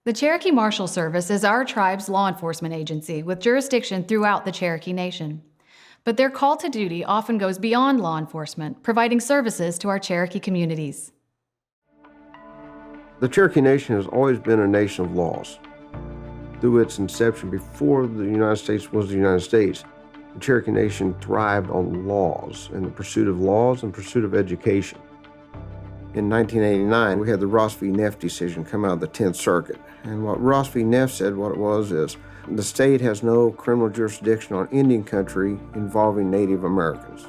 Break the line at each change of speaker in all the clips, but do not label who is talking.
The Cherokee Marshal Service is our tribe's law enforcement agency with jurisdiction throughout the Cherokee Nation. But their call to duty often goes beyond law enforcement, providing services to our Cherokee communities.
The Cherokee Nation has always been a nation of laws. Through its inception, before the United States was the United States, the Cherokee Nation thrived on laws, and the pursuit of laws and pursuit of education. In 1989, we had the Ross v. Neff decision come out of the 10th Circuit. And what Ross v. Neff said, what it was is, the state has no criminal jurisdiction on Indian country involving Native Americans.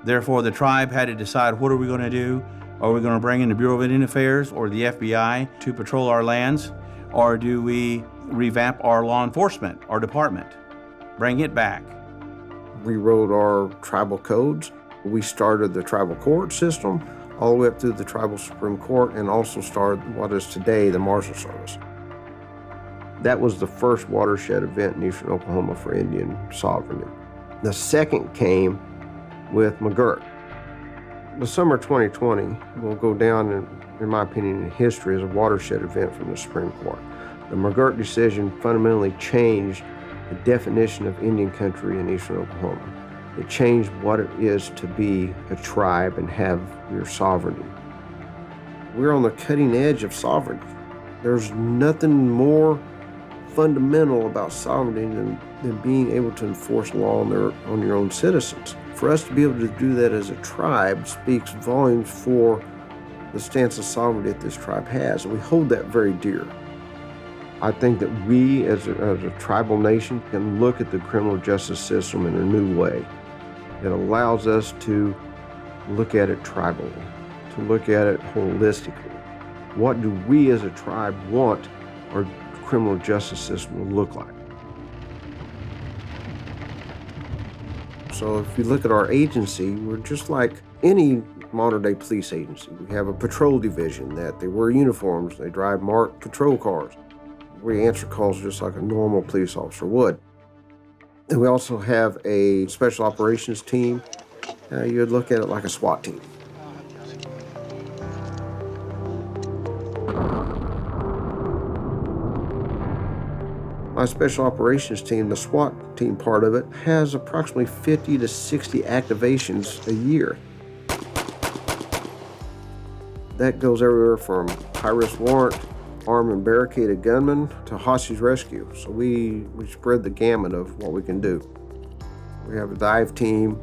Therefore, the tribe had to decide, what are we going to do? Are we going to bring in the Bureau of Indian Affairs or the FBI to patrol our lands? Or do we revamp our law enforcement, our department, bring it back?
We wrote our tribal codes. We started the tribal court system all the way up through the tribal Supreme Court, and also started what is today the Marshal Service. That was the first watershed event in eastern Oklahoma for Indian sovereignty. The second came with McGirt. The summer of 2020 will go down, in my opinion, in history as a watershed event from the Supreme Court. The McGirt decision fundamentally changed the definition of Indian country in eastern Oklahoma. It changed what it is to be a tribe and have your sovereignty. We're on the cutting edge of sovereignty. There's nothing more fundamental about sovereignty than being able to enforce law on your own citizens. For us to be able to do that as a tribe speaks volumes for the stance of sovereignty that this tribe has, and we hold that very dear. I think that we, as a tribal nation, can look at the criminal justice system in a new way. It allows us to look at it tribally, to look at it holistically. What do we as a tribe want our criminal justice system to look like? So if you look at our agency, we're just like any modern-day police agency. We have a patrol division that they wear uniforms, they drive marked patrol cars. We answer calls just like a normal police officer would. And we also have a special operations team. You'd look at it like a SWAT team. My special operations team, the SWAT team part of it, has approximately 50 to 60 activations a year. That goes everywhere from high-risk warrant, armed and barricaded gunmen, to hostage rescue. So we spread the gamut of what we can do. We have a dive team,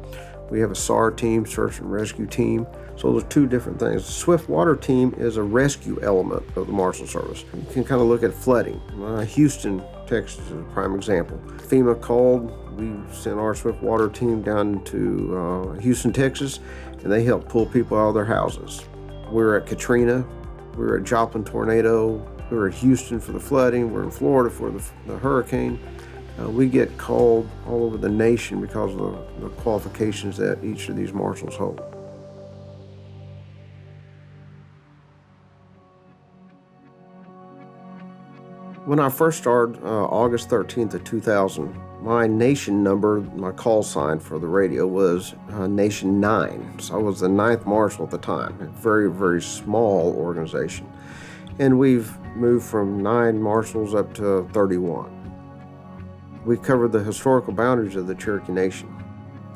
we have a SAR team, search and rescue team. So there's two different things. The Swift Water team is a rescue element of the Marshal Service. You can kind of look at flooding. Houston, Texas is a prime example. FEMA called, we sent our Swift Water team down to Houston, Texas, and they helped pull people out of their houses. We were at Katrina, we were at Joplin tornado, we were at Houston for the flooding, we're in Florida for the hurricane. We get called all over the nation because of the qualifications that each of these marshals hold. When I first started, August 13th of 2000, my nation number, my call sign for the radio was Nation 9. So I was the 9th Marshal at the time, a very, very small organization. And we've moved from 9 marshals up to 31. We covered the historical boundaries of the Cherokee Nation.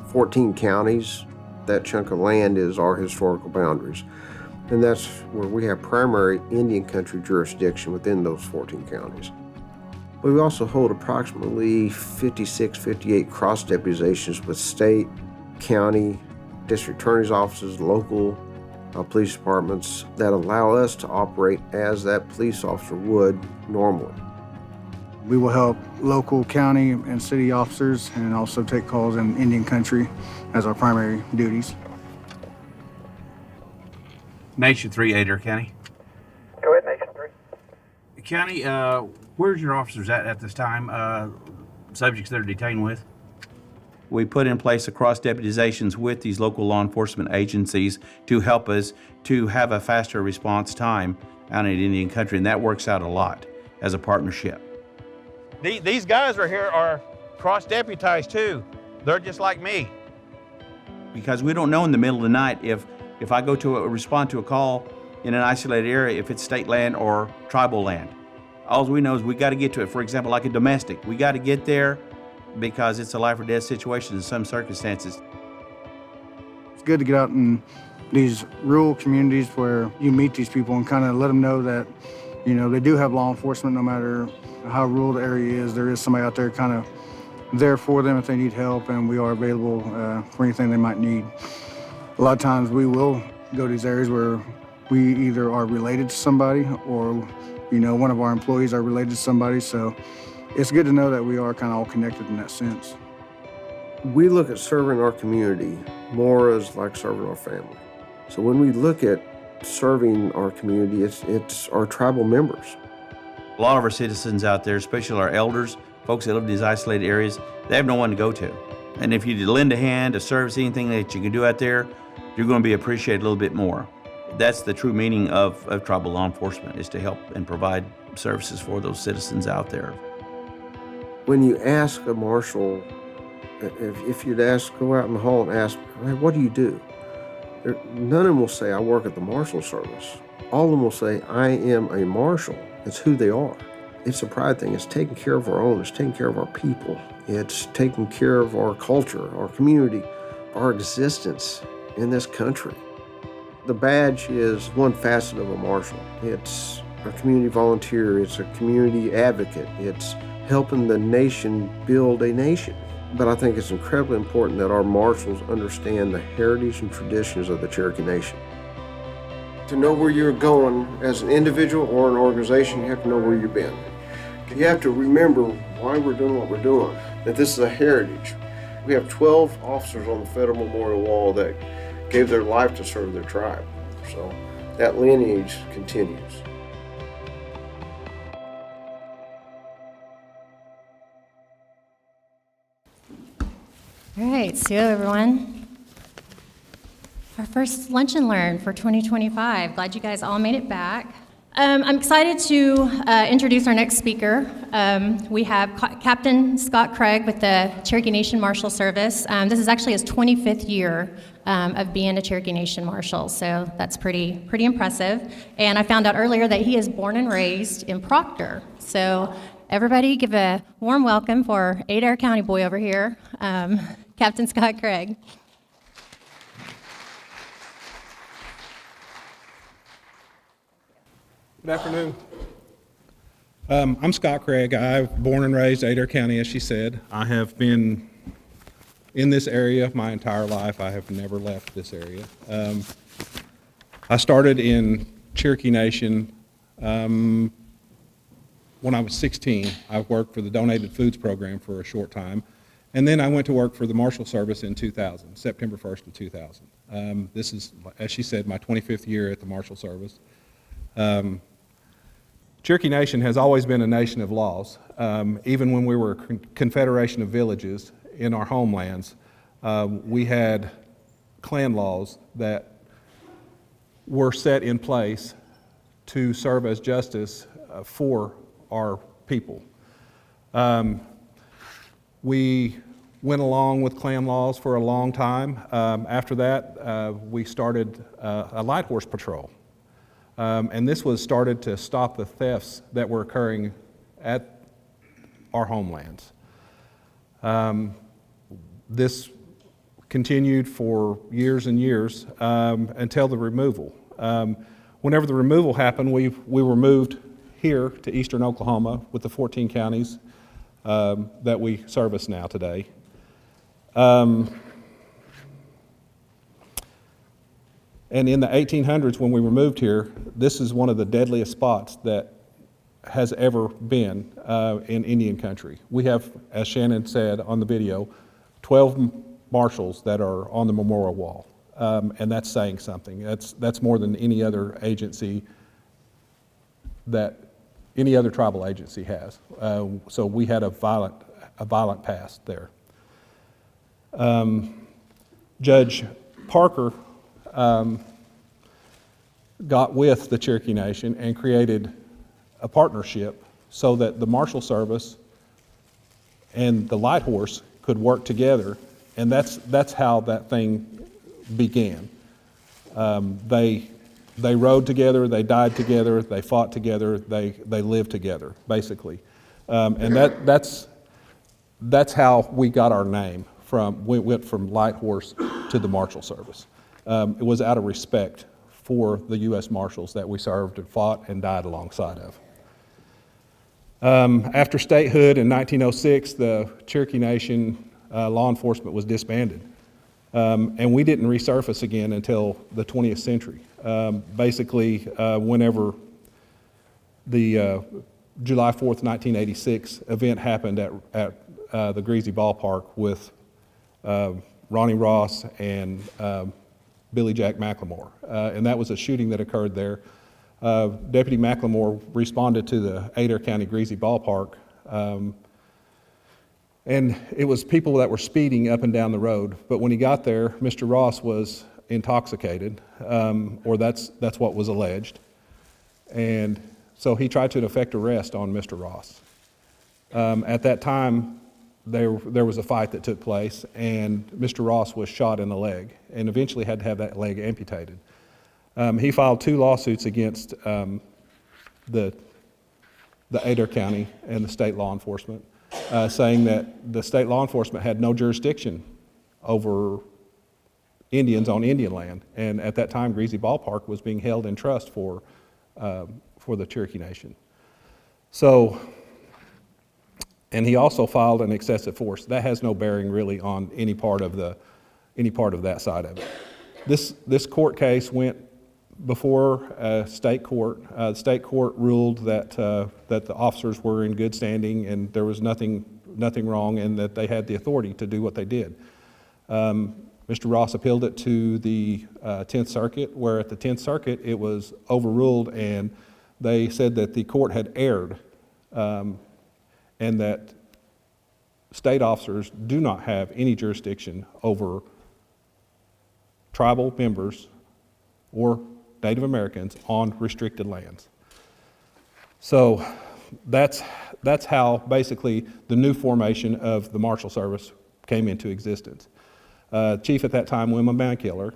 14 counties, that chunk of land is our historical boundaries. And that's where we have primary Indian country jurisdiction within those 14 counties. But we also hold approximately 56, 58 cross deputizations with state, county, district attorney's offices, local police departments that allow us to operate as that police officer would normally.
We will help local, county, and city officers and also take calls in Indian country as our primary duties.
Nation 3, Adair County.
Go ahead, Nation 3.
County, where's your officers at this time, subjects that are detained with? We put in place the cross deputizations with these local law enforcement agencies to help us to have a faster response time out in Indian country, and that works out a lot as a partnership. These guys right here are cross deputized too. They're just like me. Because we don't know in the middle of the night if I go to respond to a call in an isolated area, if it's state land or tribal land. All we know is we got to get to it. For example, like a domestic, we got to get there because it's a life or death situation in some circumstances.
It's good to get out in these rural communities where you meet these people and kind of let them know that, you know, they do have law enforcement no matter how rural the area is. There is somebody out there kind of there for them if they need help, and we are available for anything they might need. A lot of times we will go to these areas where we either are related to somebody or, you know, one of our employees are related to somebody. So it's good to know that we are kind of all connected in that sense.
We look at serving our community more as like serving our family. So when we look at serving our community, it's our tribal members.
A lot of our citizens out there, especially our elders, folks that live in these isolated areas, they have no one to go to. And if you lend a hand, a service, anything that you can do out there, you're going to be appreciated a little bit more. That's the true meaning of tribal law enforcement, is to help and provide services for those citizens out there.
When you ask a marshal, if you'd ask, go out in the hall and ask, hey, what do you do? None of them will say, I work at the Marshal Service. All of them will say, I am a marshal. It's who they are. It's a pride thing. It's taking care of our own. It's taking care of our people. It's taking care of our culture, our community, our existence in this country. The badge is one facet of a marshal. It's a community volunteer. It's a community advocate. It's helping the nation build a nation. But I think it's incredibly important that our marshals understand the heritage and traditions of the Cherokee Nation. To know where you're going as an individual or an organization, you have to know where you've been. You have to remember why we're doing what we're doing, that this is a heritage. We have 12 officers on the Federal Memorial Wall that gave their life to serve their tribe. So that lineage continues.
All right, so everyone, our first Lunch and Learn for 2025. Glad you guys all made it back. I'm excited to introduce our next speaker. We have Captain Scott Craig with the Cherokee Nation Marshal Service. This is actually his 25th year of being a Cherokee Nation Marshal, so that's pretty impressive. And I found out earlier that he is born and raised in Proctor. So everybody give a warm welcome for Adair County boy over here, Captain Scott Craig.
Good afternoon. I'm Scott Craig. I'm born and raised Adair County, as she said. I have been in this area my entire life. I have never left this area. I started in Cherokee Nation when I was 16. I worked for the Donated Foods Program for a short time. And then I went to work for the Marshal Service in 2000, September 1st of 2000. This is, as she said, my 25th year at the Marshal Service. Cherokee Nation has always been a nation of laws. Even when we were a confederation of villages in our homelands, we had clan laws that were set in place to serve as justice for our people. We went along with clan laws for a long time. After that, we started a light horse patrol. And this was started to stop the thefts that were occurring at our homelands. This continued for years and years until the removal. Whenever the removal happened, we were moved here to eastern Oklahoma with the 14 counties that we service now today. And in the 1800s, when we were moved here, this is one of the deadliest spots that has ever been in Indian country. We have, as Shannon said on the video, 12 marshals that are on the memorial wall, and that's saying something. That's more than any other agency that any other tribal agency has. So we had a violent past there. Judge Parker got with the Cherokee Nation and created a partnership so that the Marshal Service and the light horse could work together, and that's how that thing began. They They rode together, they died together, they fought together, they lived together, basically. And that's how we got our name. We went from Light Horse to the Marshal Service. It was out of respect for the U.S. Marshals that we served and fought and died alongside of. After statehood in 1906, the Cherokee Nation law enforcement was disbanded. And we didn't resurface again until the 20th century. Basically, whenever the July 4th, 1986 event happened at the Greasy Ballpark with Ronnie Ross and Billy Jack McLemore. And that was a shooting that occurred there. Deputy McLemore responded to the Adair County Greasy Ballpark, and it was people that were speeding up and down the road. But when he got there, Mr. Ross was intoxicated, or that's what was alleged. And so he tried to effect arrest on Mr. Ross. At that time, there was a fight that took place, and Mr. Ross was shot in the leg and eventually had to have that leg amputated. He filed 2 lawsuits against the Adair County and the state law enforcement, saying that the state law enforcement had no jurisdiction over Indians on Indian land. And at that time, Greasy Ballpark was being held in trust for the Cherokee Nation. So, and he also filed an excessive force. That has no bearing really on any part of that side of it. This court case went before state court. The state court ruled that the officers were in good standing and there was nothing wrong, and that they had the authority to do what they did. Mr. Ross appealed it to the 10th Circuit, where at the 10th Circuit it was overruled, and they said that the court had erred, and that state officers do not have any jurisdiction over tribal members or Native Americans on restricted lands. So that's how basically the new formation of the Marshal Service came into existence. Chief at that time, William Mankiller,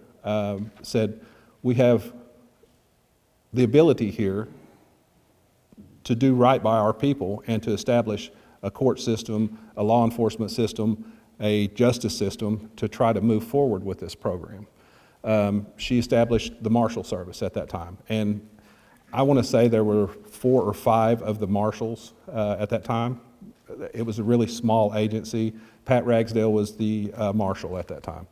said, we have the ability here to do right by our people and to establish a court system, a law enforcement system, a justice system to try to move forward with this program. She established the Marshal Service at that time. And I want to say there were 4 or 5 of the marshals at that time. It was a really small agency. Pat Ragsdale was the marshal at that time.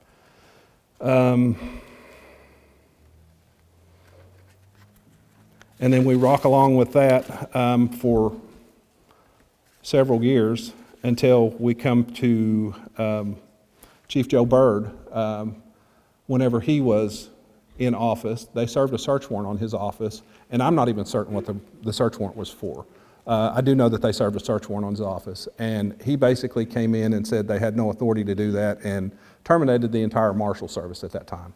And then we rock along with that for several years until we come to Chief Joe Byrd. Whenever he was in office, they served a search warrant on his office, and I'm not even certain what the search warrant was for. I do know that they served a search warrant on his office, and he basically came in and said they had no authority to do that and terminated the entire Marshal Service at that time.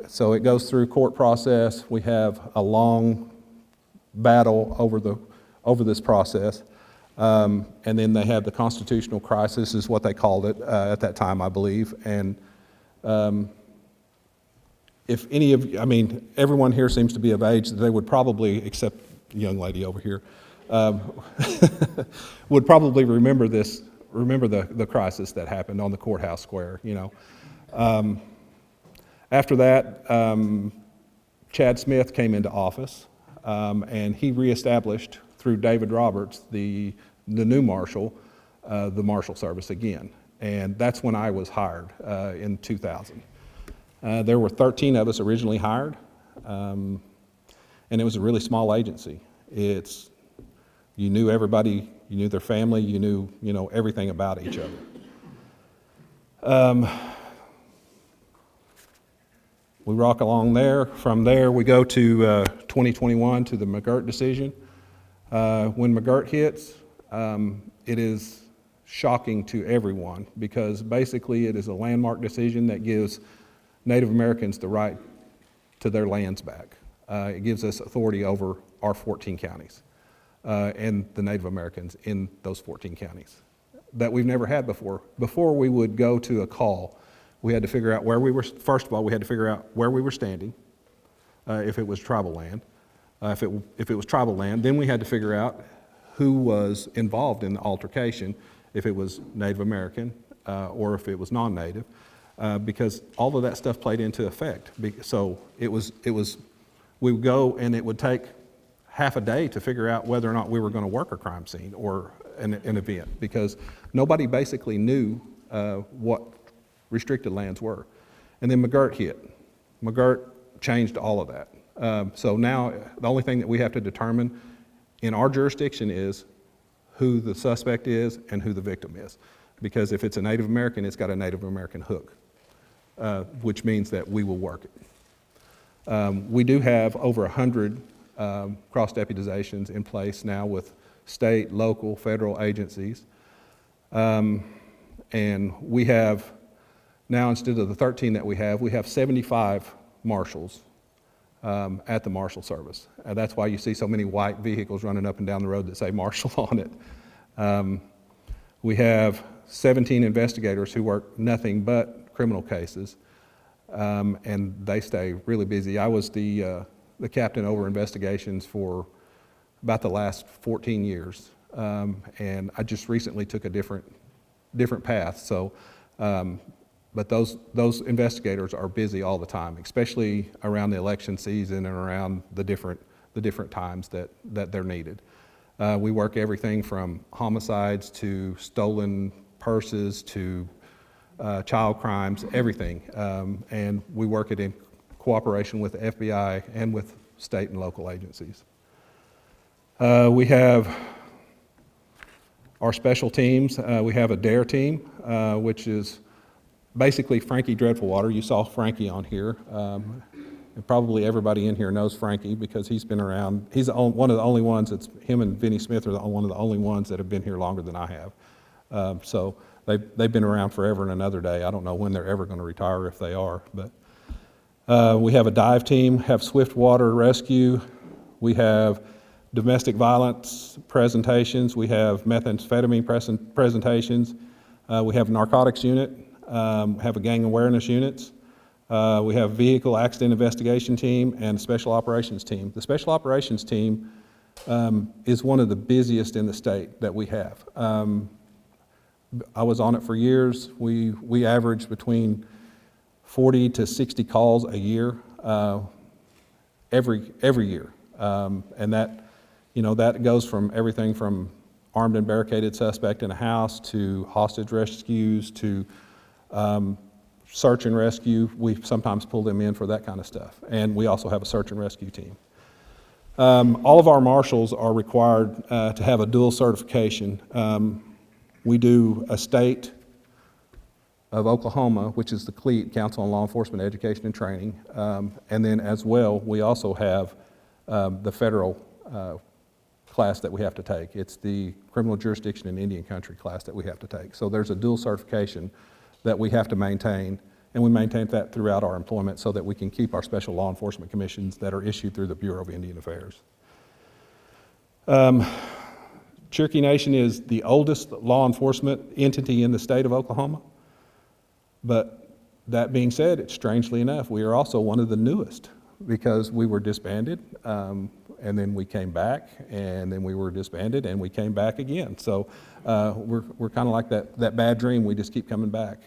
So it goes through court process. We have a long battle over this process, and then they have the constitutional crisis, is what they called it at that time, I believe. And if any of you, I mean, everyone here seems to be of age, they would probably, except the young lady over here, would probably remember the crisis that happened on the courthouse square, you know. After that, Chad Smith came into office, and he reestablished, through David Roberts, the new marshal, the Marshal Service again. And that's when I was hired in 2000. There were 13 of us originally hired, and it was a really small agency. You knew everybody, you knew their family, you knew everything about each other. We rock along there. From there, we go to 2021 to the McGirt decision. When McGirt hits, it is shocking to everyone, because basically it is a landmark decision that gives Native Americans the right to their lands back. It gives us authority over our 14 counties and the Native Americans in those 14 counties that we've never had before. Before we would go to a call, we had to figure out where we were, first of all, we had to figure out where we were standing. if it was tribal land. If it was tribal land, then we had to figure out who was involved in the altercation, if it was Native American or if it was non-Native, because all of that stuff played into effect. So it was we would go and it would take half a day to figure out whether or not we were going to work a crime scene or an event, because nobody basically knew what restricted lands were. And then McGirt hit. McGirt changed all of that. So now the only thing that we have to determine in our jurisdiction is who the suspect is and who the victim is. Because if it's a Native American, it's got a Native American hook, which means that we will work it. We do have over 100 cross-deputizations in place now with state, local, federal agencies. And we have now, instead of the 13 that we have 75 marshals at the Marshal Service. That's why you see so many white vehicles running up and down the road that say Marshal on it. We have 17 investigators who work nothing but criminal cases, and they stay really busy. I was the captain over investigations for about the last 14 years, and I just recently took a different path. So, but those investigators are busy all the time, especially around the election season and around the different times that they're needed. We work everything from homicides to stolen purses to child crimes, everything. And we work it in cooperation with the FBI and with state and local agencies. We have our special teams. We have a DARE team, which is basically Frankie Dreadfulwater. You saw Frankie on here. And probably everybody in here knows Frankie because he's been around. He's one of the only ones him and Vinnie Smith are one of the only ones that have been here longer than I have. So they've been around forever and another day. I don't know when they're ever going to retire, if they are. But we have a dive team, have swift water rescue. We have domestic violence presentations. We have methamphetamine presentations. We have a narcotics unit. Have a gang awareness units. We have vehicle accident investigation team and special operations team. The special operations team is one of the busiest in the state that we have. I was on it for years. We average between 40 to 60 calls a year, every year, and that goes from everything from armed and barricaded suspect in a house to hostage rescues to search and rescue. We sometimes pull them in for that kind of stuff. And we also have a search and rescue team. All of our marshals are required to have a dual certification. We do a state of Oklahoma, which is the CLEAT, Council on Law Enforcement Education and Training. And then as well, we also have the federal class that we have to take. It's the Criminal Jurisdiction in Indian Country class that we have to take. So there's a dual certification that we have to maintain, and we maintain that throughout our employment so that we can keep our special law enforcement commissions that are issued through the Bureau of Indian Affairs. Cherokee Nation is the oldest law enforcement entity in the state of Oklahoma, but that being said, strangely enough, we are also one of the newest because we were disbanded, and then we came back, and then we were disbanded, and we came back again. So we're kind of like that bad dream. We just keep coming back.